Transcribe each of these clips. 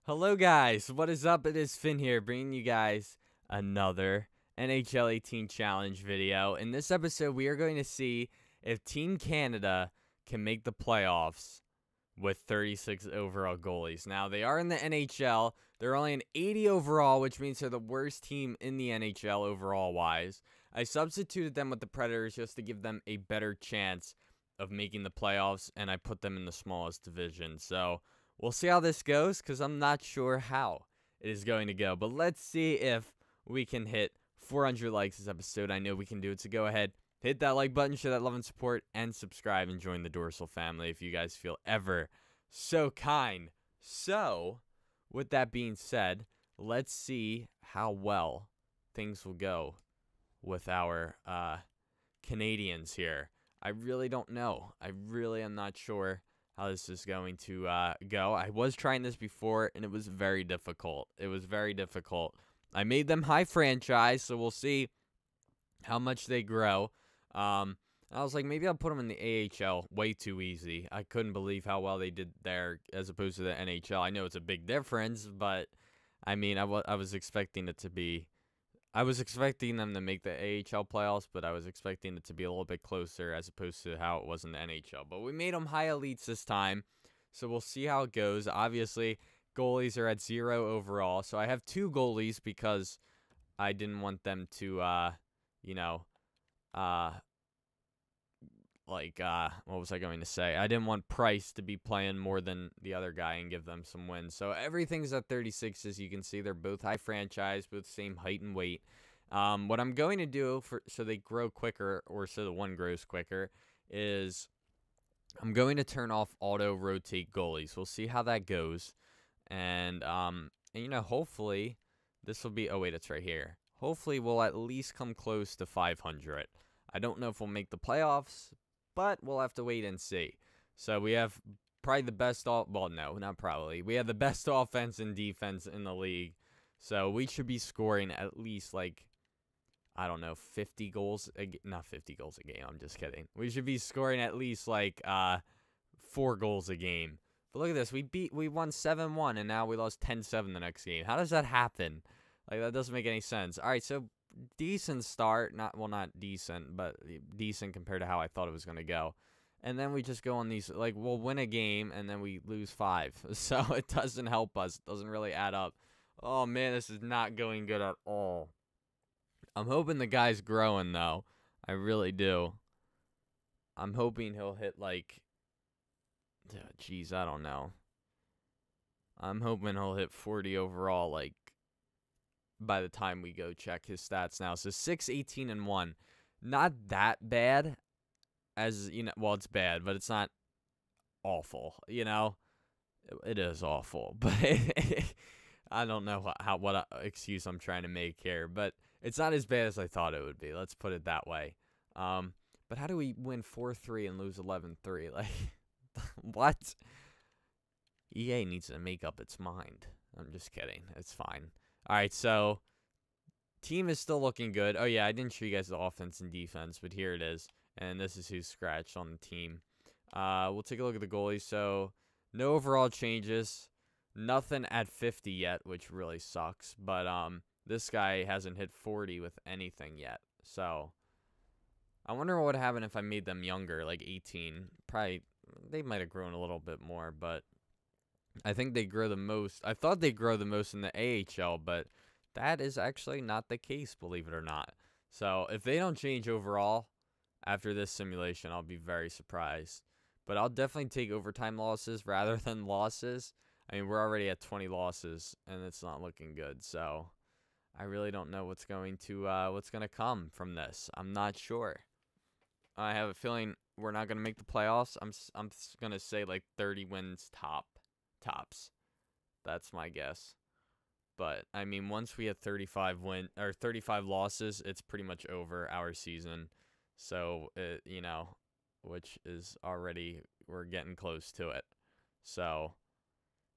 Hello guys, what is up? It is Finn here, bringing you guys another NHL 18 challenge video. In this episode, we are going to see if Team Canada can make the playoffs with 36 overall goalies. Now, they are in the NHL. They're only an 80 overall, which means they're the worst team in the NHL overall-wise. I substituted them with the Predators just to give them a better chance of making the playoffs, and I put them in the smallest division. So we'll see how this goes, because I'm not sure how it is going to go. But let's see if we can hit 400 likes this episode. I know we can do it, so go ahead, hit that like button, show that love and support, and subscribe and join the Dorsal family if you guys feel ever so kind. So, with that being said, let's see how well things will go with our Canadians here. I really don't know. I really am not sure how this is going to go. I was trying this before, and it was very difficult. I made them high franchise, so we'll see how much they grow. I was like, maybe I'll put them in the AHL. Way too easy. I couldn't believe how well they did there as opposed to the NHL. I know it's a big difference, but I mean, I was expecting it to be. I was expecting them to make the AHL playoffs, but I was expecting it to be a little bit closer as opposed to how it was in the NHL. But we made them high elites this time, so we'll see how it goes. Obviously, goalies are at 0 overall, so I have 2 goalies because I didn't want them to, what was I going to say? I didn't want Price to be playing more than the other guy and give them some wins. So everything's at 36, as you can see. They're both high franchise, both same height and weight. What I'm going to do so they grow quicker, or so the one grows quicker, is I'm going to turn off auto rotate goalies. We'll see how that goes. And hopefully this will be, oh wait, it's right here. Hopefully we'll at least come close to 500. I don't know if we'll make the playoffs, but we'll have to wait and see. So we have probably the best well, no, not probably. We have the best offense and defense in the league. So we should be scoring at least, like, I don't know, 50 goals. Not 50 goals a game. I'm just kidding. We should be scoring at least, like, 4 goals a game. But look at this. We won 7-1, and now we lost 10-7 the next game. How does that happen? Like, that doesn't make any sense. All right, so decent start. Not decent, but decent compared to how I thought it was going to go. And then we just go on these, like, we'll win a game, and then we lose 5. So it doesn't help us. It doesn't really add up. Oh, man, this is not going good at all. I'm hoping the guy's growing, though. I really do. I'm hoping he'll hit, like, geez, I don't know. I'm hoping he'll hit 40 overall, like, by the time we go check his stats now. So 6-18-1. Not that bad, as, you know, well, it's bad, but it's not awful, you know? It is awful, but I don't know what excuse I'm trying to make here, but it's not as bad as I thought it would be. Let's put it that way. But how do we win 4-3 and lose 11-3? Like, what? EA needs to make up its mind. I'm just kidding. It's fine. All right, so team is still looking good. Oh, yeah, I didn't show you guys the offense and defense, but here it is. And this is who's scratched on the team. We'll take a look at the goalies. So no overall changes. Nothing at 50 yet, which really sucks. But this guy hasn't hit 40 with anything yet. So I wonder what would happen if I made them younger, like 18. Probably they might have grown a little bit more, but I think they grow the most. I thought they'd grow the most in the AHL, but that is actually not the case, believe it or not. So if they don't change overall after this simulation, I'll be very surprised. But I'll definitely take overtime losses rather than losses. I mean, we're already at 20 losses, and it's not looking good. So I really don't know what's going to come from this. I'm not sure. I have a feeling we're not going to make the playoffs. I'm going to say like 30 wins tops. That's my guess. But I mean, once we have 35 losses, it's pretty much over our season. So which is already, we're getting close to it. So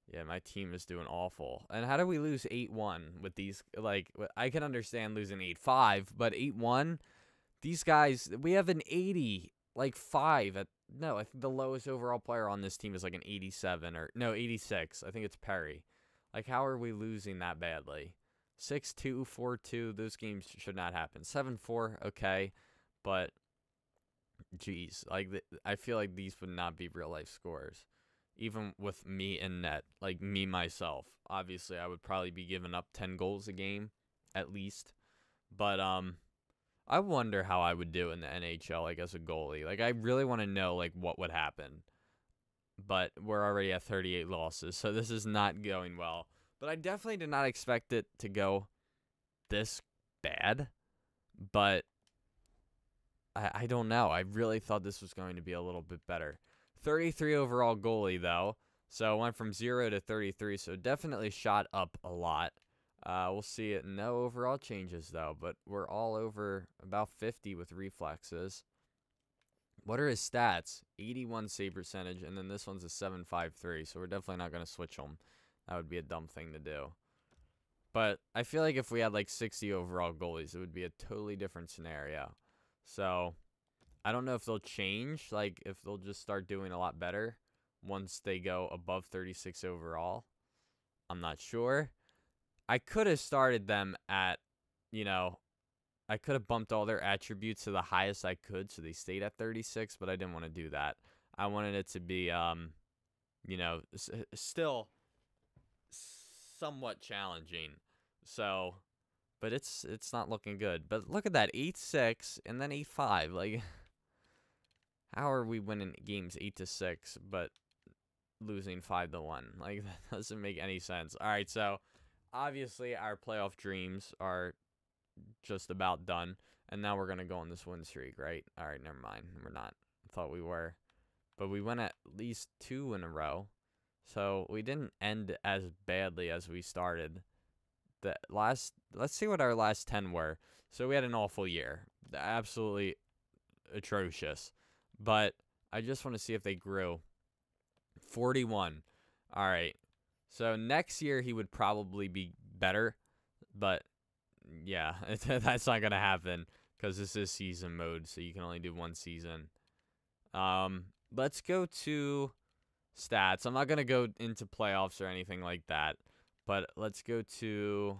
yeah, my team is doing awful. And how do we lose 8-1 with these? Like, I can understand losing 8-5, but 8-1, these guys, we have an 80, like 5 at. No, I think the lowest overall player on this team is like an 87 or no 86. I think it's Perry. Like, how are we losing that badly? 6-2, 4-2, those games should not happen. 7-4, okay, but geez, like I feel like these would not be real life scores, even with me in net, like me myself. Obviously, I would probably be giving up 10 goals a game, at least. But I wonder how I would do in the NHL, like as a goalie. Like I really want to know like what would happen. But we're already at 38 losses, so this is not going well. But I definitely did not expect it to go this bad. But I don't know. I really thought this was going to be a little bit better. 33 overall goalie, though. So it went from 0 to 33, so definitely shot up a lot. We'll see it. No overall changes, though, but we're all over about 50 with reflexes. What are his stats? 81 save percentage, and then this one's a 7.53, so we're definitely not going to switch them. That would be a dumb thing to do. But I feel like if we had like 60 overall goalies, it would be a totally different scenario. So I don't know if they'll change, like if they'll just start doing a lot better once they go above 36 overall. I'm not sure. I could have started them at, I could have bumped all their attributes to the highest I could so they stayed at 36, but I didn't want to do that. I wanted it to be, still somewhat challenging. So, but it's not looking good. But look at that, 8-6 and then 8-5. Like, how are we winning games 8-6 but losing 5-1? Like, that doesn't make any sense. All right, so obviously our playoff dreams are just about done, and now we're gonna go on this win streak, right? All right, never mind. We're not. I thought we were, but we went at least 2 in a row, so we didn't end as badly as we started. Let's see what our last 10 were. So we had an awful year, absolutely atrocious. But I just want to see if they grew. 41. All right. So next year he would probably be better, but yeah, that's not gonna happen because this is season mode, so you can only do one season. Let's go to stats. I'm not gonna go into playoffs or anything like that. But let's go to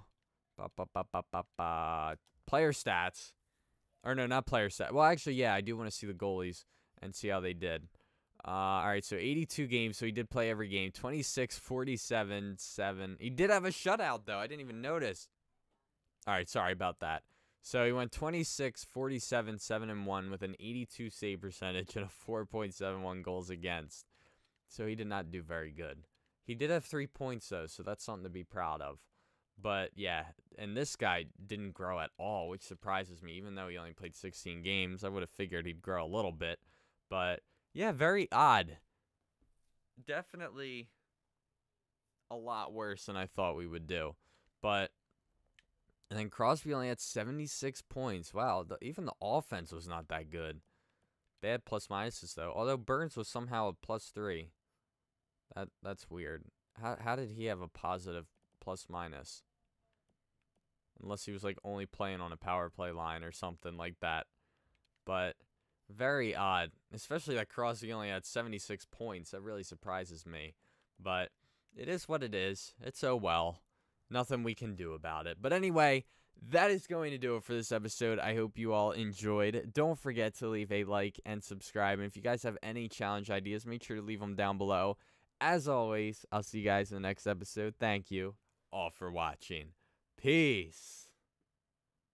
player stats. Or no, not player stats. Well, actually, yeah, I do want to see the goalies and see how they did. All right, so 82 games. So he did play every game. 26, 47, 7. He did have a shutout, though. I didn't even notice. All right, sorry about that. So he went 26, 47, 7, and 1 with an 82 save percentage and a 4.71 goals against. So he did not do very good. He did have 3 points, though, so that's something to be proud of. But, yeah, and this guy didn't grow at all, which surprises me. Even though he only played 16 games, I would have figured he'd grow a little bit. But, yeah, very odd. Definitely a lot worse than I thought we would do. But, and then Crosby only had 76 points. Wow, even the offense was not that good. Bad plus-minuses, though. Although Burns was somehow a +3. That's weird. How did he have a positive plus-minus? Unless he was like only playing on a power play line or something like that. But very odd. Especially that Crosby only had 76 points. That really surprises me. But it is what it is. It's oh well. Nothing we can do about it. But anyway, that is going to do it for this episode. I hope you all enjoyed. Don't forget to leave a like and subscribe. And if you guys have any challenge ideas, make sure to leave them down below. As always, I'll see you guys in the next episode. Thank you all for watching. Peace.